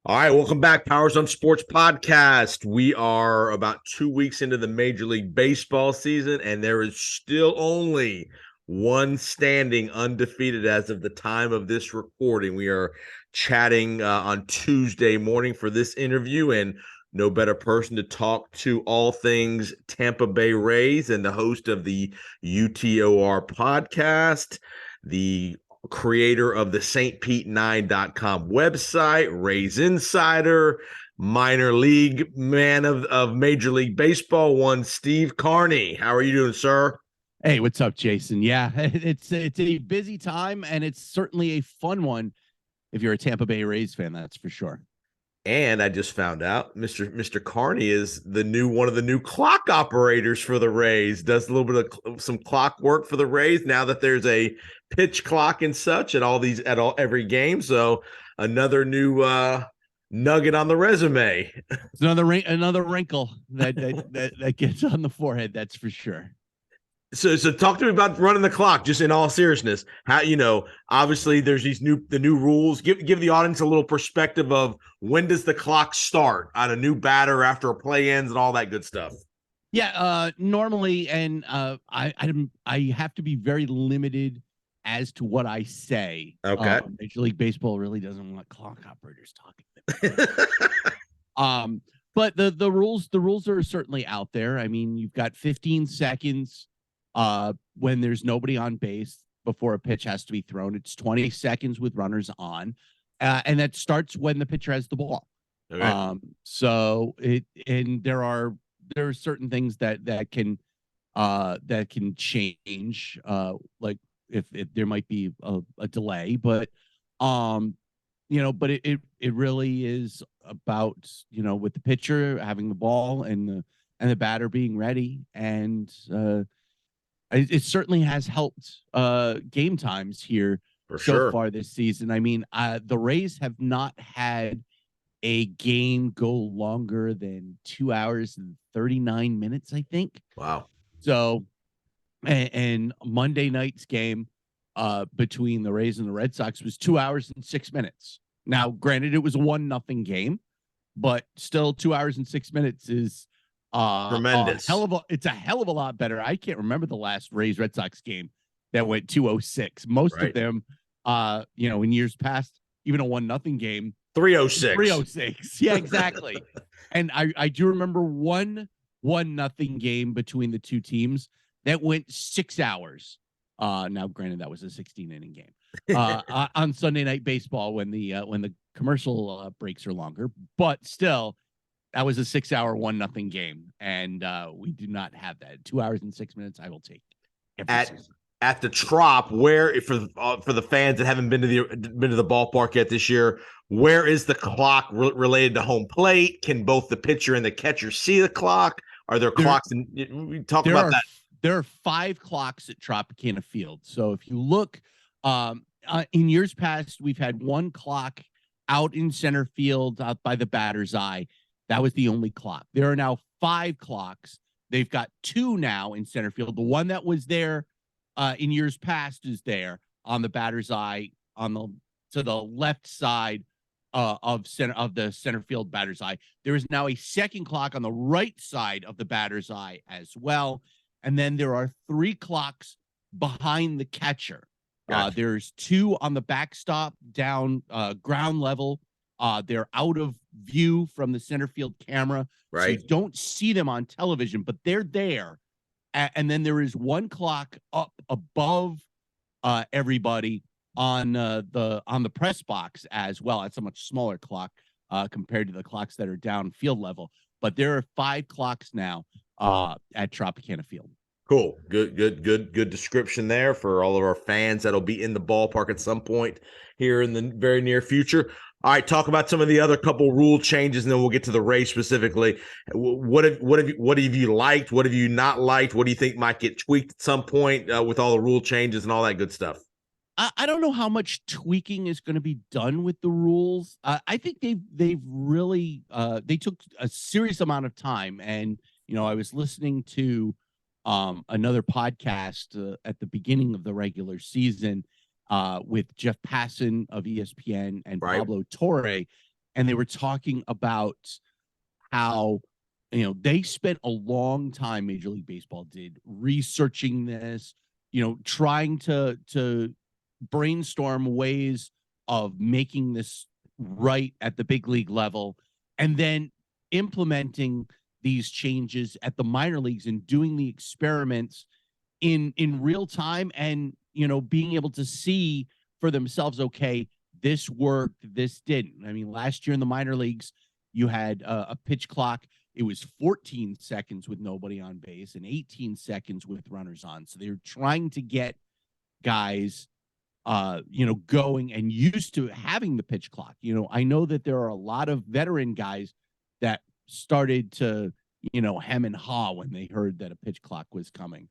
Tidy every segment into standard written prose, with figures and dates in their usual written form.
All right, welcome back, Powers on Sports Podcast. We are about 2 weeks into the Major League Baseball season, and there is still only one standing undefeated as of the time of this recording. We are chatting on Tuesday morning for this interview, and no better person to talk to all things Tampa Bay Rays than the host of the UTOR Podcast, the creator of the stpete9.com website, Rays Insider, minor league man of Major League Baseball, one Steve Carney. How are you doing, sir? Hey, what's up, Jason? Yeah, it's a busy time, and it's certainly a fun one if you're a Tampa Bay Rays fan, that's for sure. And I just found out Mr. Carney is one of the new clock operators for the Rays. Does a little bit of some clock work for the Rays now that there's a pitch clock and such at every game. So another new nugget on the resume. It's another wrinkle that gets on the forehead. That's for sure. So talk to me about running the clock, just in all seriousness. How, obviously there's the new rules. Give the audience a little perspective of when does the clock start on a new batter after a play ends and all that good stuff. Yeah, normally, and I have to be very limited as to what I say. Okay. Major League Baseball really doesn't want clock operators talking. But the rules are certainly out there. I mean, you've got 15 seconds when there's nobody on base before a pitch has to be thrown. It's 20 seconds with runners on, and that starts when the pitcher has the ball. Okay. So there are certain things that can change, like if there might be a delay, but it really is about, with the pitcher having the ball and the batter being ready, and it certainly has helped game times here so far this season. I mean, the Rays have not had a game go longer than 2 hours and 39 minutes, I think. Wow. So, and Monday night's game between the Rays and the Red Sox was 2 hours and 6 minutes. Now, granted, it was a 1-0 game, but still 2 hours and 6 minutes is tremendous. It's a hell of a lot better. I can't remember the last Rays Red Sox game that went 2:06. Most of them, in years past, even a 1-0 game, 3:06. 3:06. Yeah, exactly. And I do remember one 1-0 game between the two teams that went 6 hours. Now, granted, that was a 16-inning game on Sunday Night Baseball when the commercial breaks are longer, but still, that was a 6-hour 1-0 game, and we do not have that. 2 hours and 6 minutes, I will take at the Trop. Where for the fans that haven't been to the ballpark yet this year, where is the clock related to home plate? Can both the pitcher and the catcher see the clock? Are there clocks? We talk about that. There are 5 clocks at Tropicana Field. So if you look, in years past, we've had one clock out in center field, out by the batter's eye. That was the only clock. There are now 5 clocks. They've got 2 now in center field. The one that was there in years past is there on the batter's eye to the left side of the center field batter's eye. There is now a second clock on the right side of the batter's eye as well. And then there are 3 clocks behind the catcher. Gotcha. There's 2 on the backstop down ground level. They're out of view from the center field camera. Right. So you don't see them on television, but they're there. And then there is 1 clock up above everybody on the press box as well. It's a much smaller clock compared to the clocks that are down field level. But there are 5 clocks now at Tropicana Field. Cool. Good description there for all of our fans that'll be in the ballpark at some point here in the very near future. All right, talk about some of the other couple rule changes, and then we'll get to the race specifically. What have you liked? What have you not liked? What do you think might get tweaked at some point with all the rule changes and all that good stuff? I don't know how much tweaking is going to be done with the rules. I think they've really they took a serious amount of time, and I was listening to another podcast at the beginning of the regular season with Jeff Passan of ESPN and Pablo Torre, and they were talking about how, they spent a long time, Major League Baseball did, researching this, trying to brainstorm ways of making this right at the big league level, and then implementing these changes at the minor leagues and doing the experiments in real time, and being able to see for themselves, okay, this worked, this didn't. I mean, last year in the minor leagues, you had a pitch clock. It was 14 seconds with nobody on base and 18 seconds with runners on. So they were trying to get guys going and used to having the pitch clock. I know that there are a lot of veteran guys that started to, hem and haw when they heard that a pitch clock was coming.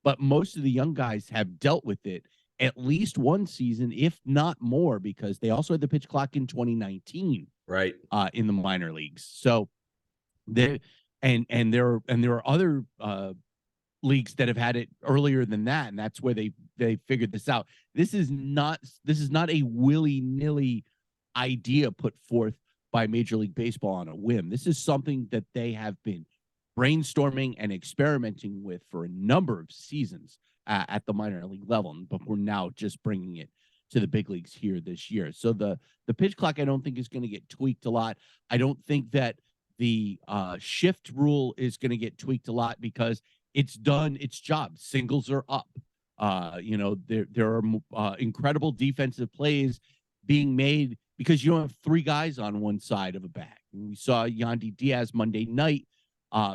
But most of the young guys have dealt with it at least one season, if not more, because they also had the pitch clock in 2019, right, in the minor leagues. So there are other leagues that have had it earlier than that, and that's where they figured this out. This is not a willy-nilly idea put forth by Major League Baseball on a whim. This is something that they have been brainstorming and experimenting with for a number of seasons at the minor league level, but we're now just bringing it to the big leagues here this year. So the pitch clock, I don't think, is going to get tweaked a lot. I don't think that the shift rule is going to get tweaked a lot, because it's done its job. Singles are up. There are incredible defensive plays being made because you don't have three guys on one side of a bag. And we saw Yandy Diaz Monday night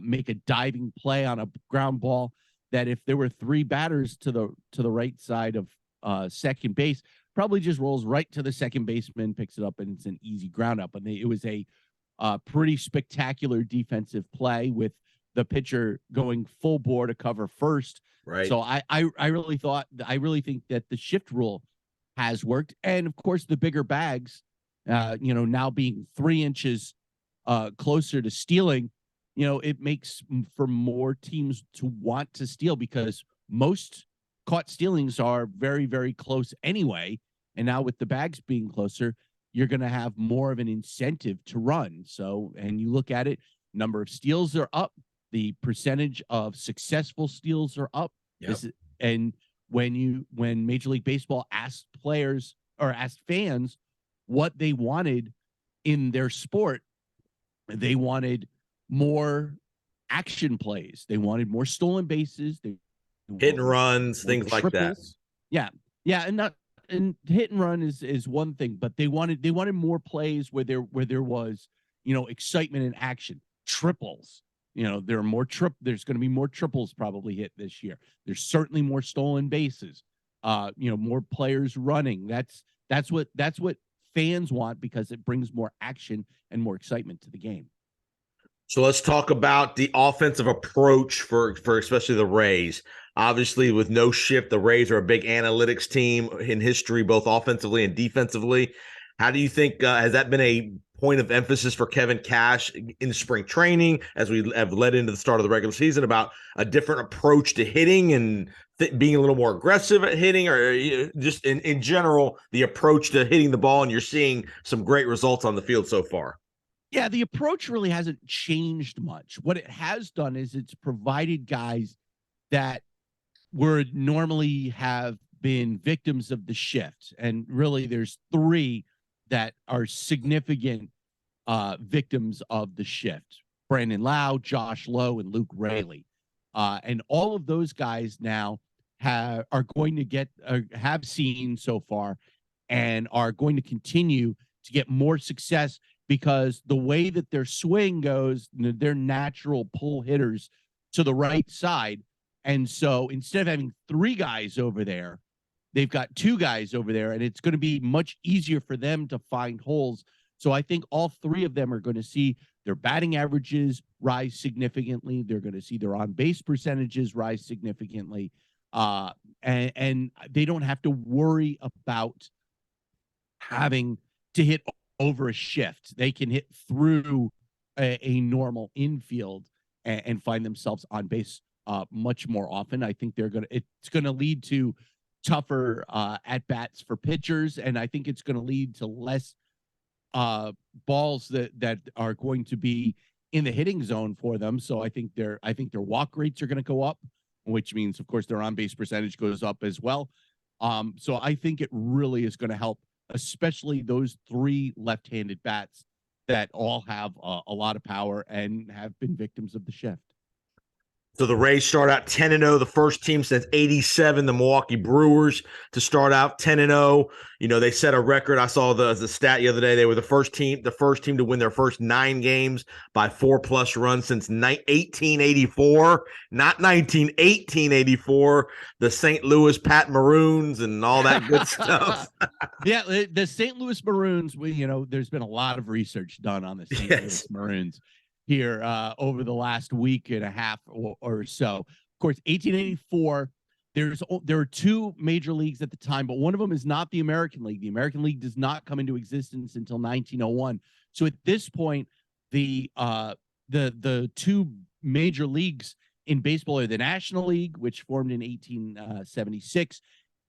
make a diving play on a ground ball that, if there were three batters to the right side of second base, probably just rolls right to the second baseman, picks it up, and it's an easy ground up. And it was a pretty spectacular defensive play with the pitcher going full bore to cover first. Right. So I really think that the shift rule has worked. And of course, the bigger bags, now being 3 inches closer to stealing, it makes for more teams to want to steal, because most caught stealings are very, very close anyway. And now with the bags being closer, you're going to have more of an incentive to run. So, and you look at it, number of steals are up. The percentage of successful steals are up. Yep. And when Major League Baseball asked players or asked fans what they wanted in their sport, they wanted more action plays. They wanted more stolen bases. They hit and runs, things like that. Yeah. And hit and run is one thing, but they wanted more plays where there was, excitement and action. Triples. There are more there's going to be more triples probably hit this year. There's certainly more stolen bases. More players running. That's what fans want, because it brings more action and more excitement to the game. So let's talk about the offensive approach for especially the Rays. Obviously, with no shift, the Rays are a big analytics team in history, both offensively and defensively. How do you think, has that been a point of emphasis for Kevin Cash in spring training, as we have led into the start of the regular season, about a different approach to hitting and being a little more aggressive at hitting, or just in general, the approach to hitting the ball, and you're seeing some great results on the field so far? Yeah, the approach really hasn't changed much. What it has done is it's provided guys that would normally have been victims of the shift. And really, there's 3 that are significant victims of the shift: Brandon Lau, Josh Lowe, and Luke Raley. And all of those guys now have seen so far and are going to continue to get more success, because the way that their swing goes, they're natural pull hitters to the right side. And so instead of having 3 guys over there, they've got 2 guys over there, and it's going to be much easier for them to find holes. So I think all 3 of them are going to see their batting averages rise significantly. They're going to see their on-base percentages rise significantly. And they don't have to worry about having to hit over a shift. They can hit through a normal infield and find themselves on base much more often. I think it's going to lead to tougher at bats for pitchers, and I think it's going to lead to less balls that are going to be in the hitting zone for them. So I think their walk rates are going to go up, which means, of course, their on-base percentage goes up as well. So I think it really is going to help, especially those three left-handed bats that all have a lot of power and have been victims of the shift. So the Rays start out 10-0, the first team since '87, the Milwaukee Brewers, to start out 10-0. You know, they set a record. I saw the stat the other day. They were the first team to win their first 9 games by 4+ runs since 1884, not 1884. The St. Louis Pat Maroons and all that good stuff. Yeah, the St. Louis Maroons, there's been a lot of research done on the St. Louis Maroons here over the last week and a half or so. Of course, 1884, there were 2 major leagues at the time, but one of them is not the American League. The American League does not come into existence until 1901. So at this point, the 2 major leagues in baseball are the National League, which formed in 1876,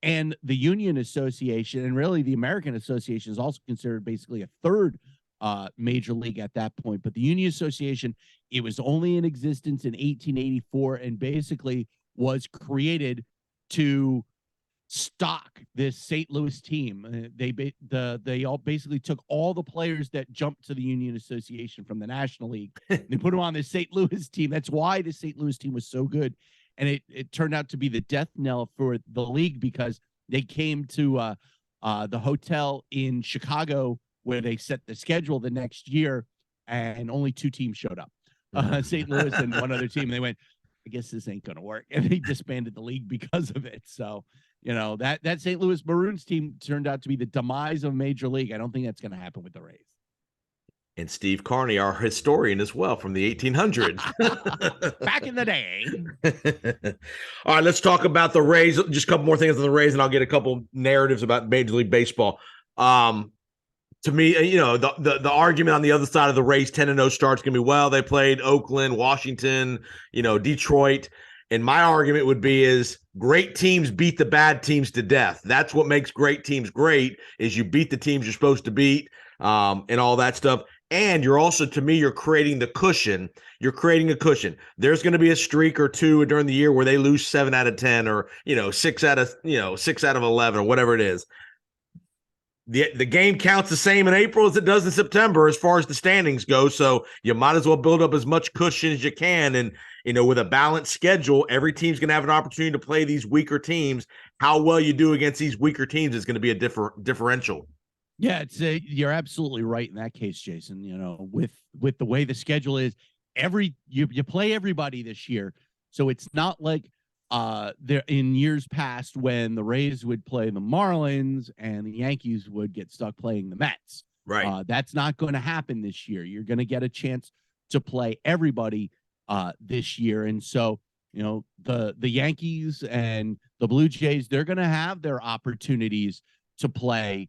and the Union Association. And really, the American Association is also considered basically a third major league at that point. But the Union Association, it was only in existence in 1884 and basically was created to stock this St. Louis team. They all basically took all the players that jumped to the Union Association from the National League. They put them on the St. Louis team. That's why the St. Louis team was so good. And it turned out to be the death knell for the league, because they came to the hotel in Chicago where they set the schedule the next year, and only 2 teams showed up, St. Louis and one other team. And they went, I guess this ain't going to work. And they disbanded the league because of it. So, that St. Louis Maroons team turned out to be the demise of Major League. I don't think that's going to happen with the Rays. And Steve Carney, our historian as well, from the 1800s. Back in the day. All right, let's talk about the Rays. Just a couple more things on the Rays, and I'll get a couple narratives about Major League Baseball. To me, the argument on the other side of the Rays 10-0 start's going to be, well, they played Oakland, Washington, Detroit. And my argument would be is great teams beat the bad teams to death. That's what makes great teams great, is you beat the teams you're supposed to beat, and all that stuff. And you're also, to me, you're creating the cushion. You're creating a cushion. There's going to be a streak or 2 during the year where they lose 7 out of 10 or, 6 out of 11 or whatever it is. The game counts the same in April as it does in September as far as the standings go. So you might as well build up as much cushion as you can. And, with a balanced schedule, every team's going to have an opportunity to play these weaker teams. How well you do against these weaker teams is going to be a differential. Yeah, you're absolutely right in that case, Jason. With the way the schedule is, you play everybody this year. So it's not like there in years past when the Rays would play the Marlins and the Yankees would get stuck playing the Mets. Right. That's not going to happen this year. You're going to get a chance to play everybody this year. And so, the Yankees and the Blue Jays, they're going to have their opportunities to play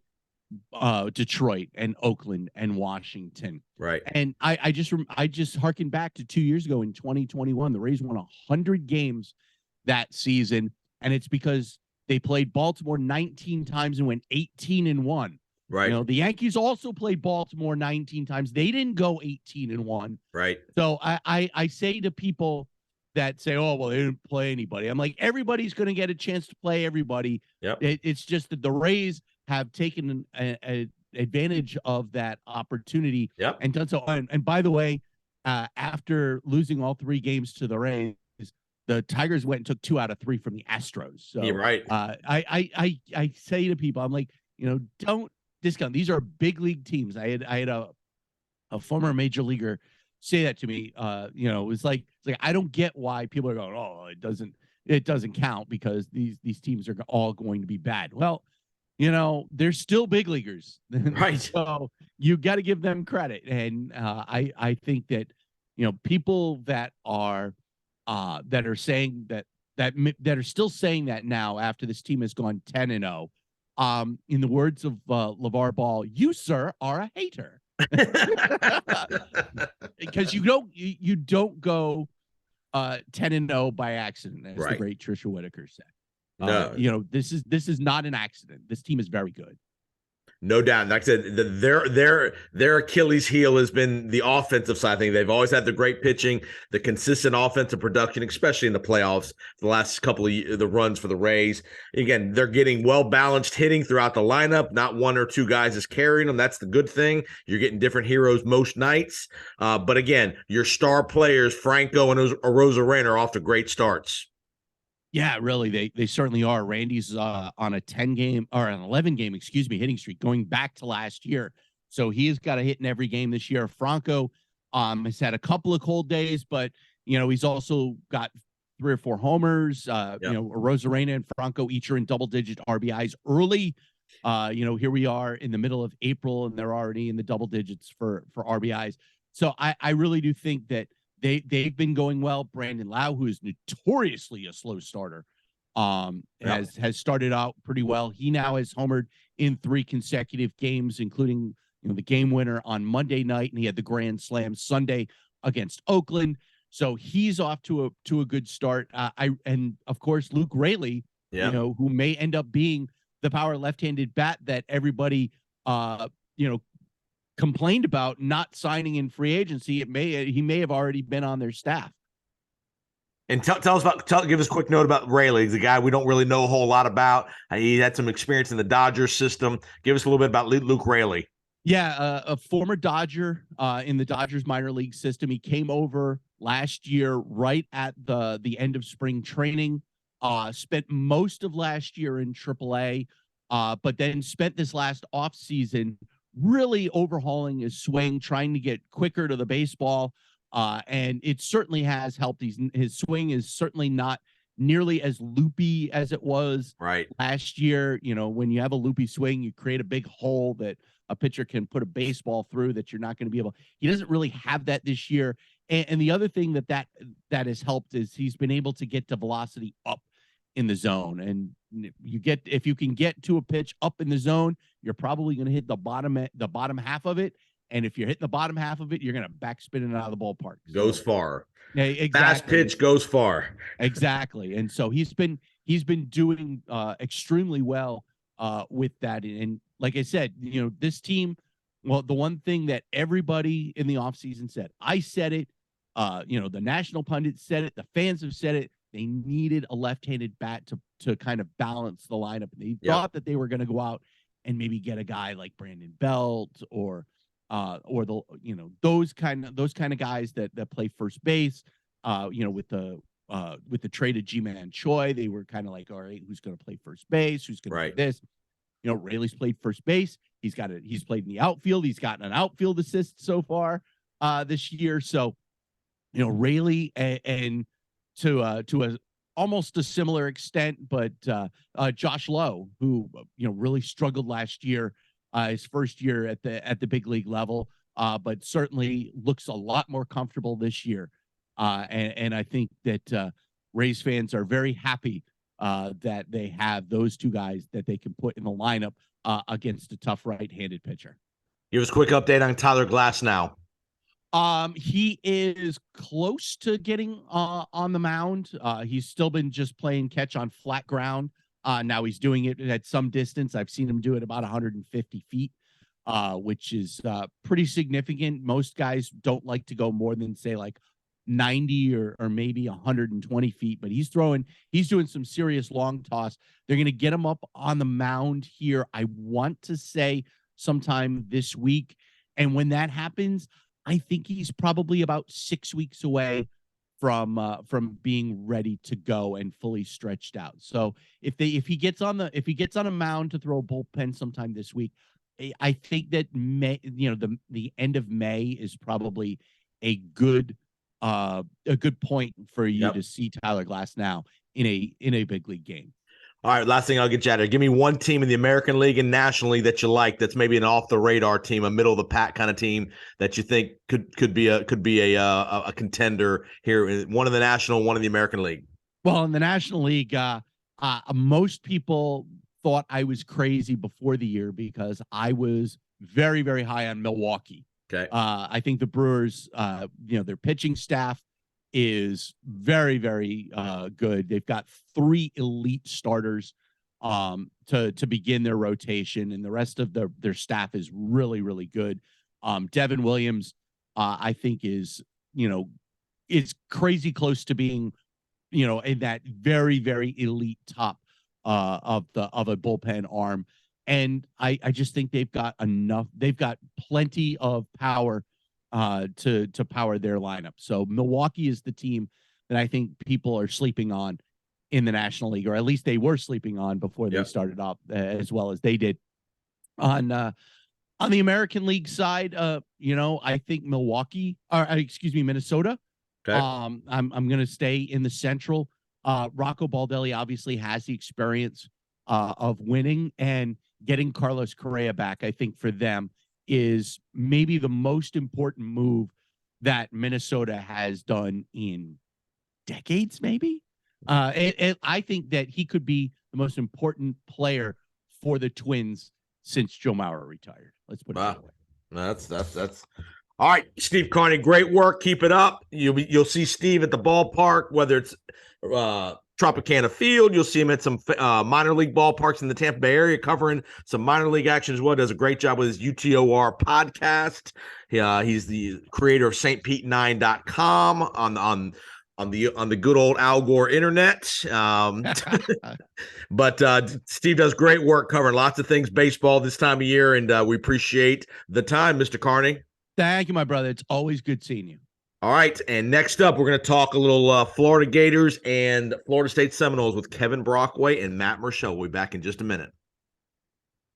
Detroit and Oakland and Washington. Right. And I just harken back to 2 years ago in 2021, the Rays won 100 games that season, and it's because they played Baltimore 19 times and went 18-1. Right. The Yankees also played Baltimore 19 times. They didn't go 18-1. Right. So I say to people that say, oh, well, they didn't play anybody. I'm like, everybody's going to get a chance to play everybody. Yep. It's just that the Rays have taken an advantage of that opportunity. Yep. And done so. And by the way, after losing all 3 games to the Rays, the Tigers went and took 2 out of 3 from the Astros. So you're right. I say to people, I'm like, don't discount. These are big league teams. I had a former major leaguer say that to me. It's like I don't get why people are going, oh, it doesn't count because these teams are all going to be bad. Well, they're still big leaguers. Right. So you got to give them credit. And I think that, people that are saying that are still saying that now after this team has gone 10-0, in the words of LeVar Ball, you, sir, are a hater. Because you don't go 10-0 by accident, as right. the great Trisha Whitaker said. No. This is not an accident. This team is very good. No doubt. Like I said, their Achilles heel has been the offensive side thing. They've always had the great pitching, the consistent offensive production, especially in the playoffs. The last couple of the runs for the Rays. Again, they're getting well balanced hitting throughout the lineup. Not one or two guys is carrying them. That's the good thing. You're getting different heroes most nights. But again, your star players, Franco and Rosarena, are off to great starts. Yeah, really, they certainly are. Randy's on a 10-game or an 11-game, hitting streak going back to last year. So he has got a hit in every game this year. Franco has had a couple of cold days, but he's also got 3 or 4 homers. Rosarena and Franco each are in double-digit RBIs early. Here we are in the middle of April, and they're already in the double digits for RBIs. So I really do think that they've been going well. Brandon Lau, who is notoriously a slow starter, has started out pretty well. He now has homered in 3 consecutive games, including the game winner on Monday night, and he had the grand slam Sunday against Oakland. So he's off to a good start. And of course Luke Raley, who may end up being the power left-handed bat that everybody complained about not signing in free agency. He may have already been on their staff. And give us a quick note about Raley. He's a guy we don't really know a whole lot about. He had some experience in the Dodgers system. Give us a little bit about Luke Raley. Yeah, a former Dodger in the Dodgers minor league system. He came over last year right at the end of spring training. Spent most of last year in AAA, but then spent this last offseason really overhauling his swing, trying to get quicker to the baseball. And it certainly has helped. His swing is certainly not nearly as loopy as it was last year. When you have a loopy swing, you create a big hole that a pitcher can put a baseball through that you're not going to be able. He doesn't really have that this year. And the other thing that has helped is he's been able to get to velocity up in the zone. And if you can get to a pitch up in the zone, you're probably going to hit the bottom half of it. And if you're hitting the bottom half of it, you're going to backspin it out of the ballpark. Goes far. Yeah, exactly. Fast pitch goes far. Exactly. And so he's been doing extremely well with that. And like I said, this team, well, the one thing that everybody in the offseason said, I said it, the national pundits said it, the fans have said it, they needed a left-handed bat to kind of balance the lineup. And they thought that they were going to go out and maybe get a guy like Brandon Belt or those kind of guys that play first base. With the trade of G-Man Choi, they were kind of like, all right, who's going to play first base? Who's going to do this? Raley's played first base. He's played in the outfield. He's gotten an outfield assist so far this year. So, Raley and to a almost a similar extent, but Josh Lowe, who really struggled last year, his first year at the big league level, but certainly looks a lot more comfortable this year. And I think that Rays fans are very happy that they have those two guys that they can put in the lineup against a tough right-handed pitcher. Give us a quick update on Tyler Glasnow. He is close to getting on the mound. He's still been just playing catch on flat ground. Now he's doing it at some distance. I've seen him do it about 150 feet, which is pretty significant. Most guys don't like to go more than, say, like 90 or maybe 120 feet, but he's doing some serious long toss. They're going to get him up on the mound here, I want to say sometime this week. And when that happens, I think he's probably about 6 weeks away from being ready to go and fully stretched out. So if he gets on a mound to throw a bullpen sometime this week, I think that the end of May is probably a good point for you to see Tyler Glasnow in a big league game. All right, last thing I'll get you out of. Give me one team in the American League and National League that you like. That's maybe an off the radar team, a middle of the pack kind of team that you think could be a contender here. One in the National, one in the American League. Well, in the National League, most people thought I was crazy before the year because I was very, very high on Milwaukee. Okay. I think the Brewers, their pitching staff is very, very good. They've got 3 elite starters to begin their rotation, and the rest of their staff is really, really good. Devin Williams, I think is crazy close to being, in that very, very elite top of a bullpen arm. And I just think they've got plenty of power to power their lineup. So Milwaukee is the team that I think people are sleeping on in the National League, or at least they were sleeping on before they started off as well as they did. On the American League side, I think Minnesota. Okay. I'm going to stay in the Central. Rocco Baldelli obviously has the experience of winning, and getting Carlos Correa back, I think, for them is maybe the most important move that Minnesota has done in decades, maybe. I think that he could be the most important player for the Twins since Joe Mauer retired. Let's put it that way. That's all right, Steve Carney. Great work. Keep it up. You'll see Steve at the ballpark, whether it's Tropicana Field. You'll see him at some minor league ballparks in the Tampa Bay area, covering some minor league action as well. Does a great job with his UTOR podcast. He's the creator of StPete9.com on the good old Al Gore internet. But Steve does great work covering lots of things baseball this time of year, and we appreciate the time, Mr. Carney. Thank you, my brother. It's always good seeing you. All right, and next up, we're going to talk a little Florida Gators and Florida State Seminoles with Kevin Brockway and Matt Murchell. We'll be back in just a minute.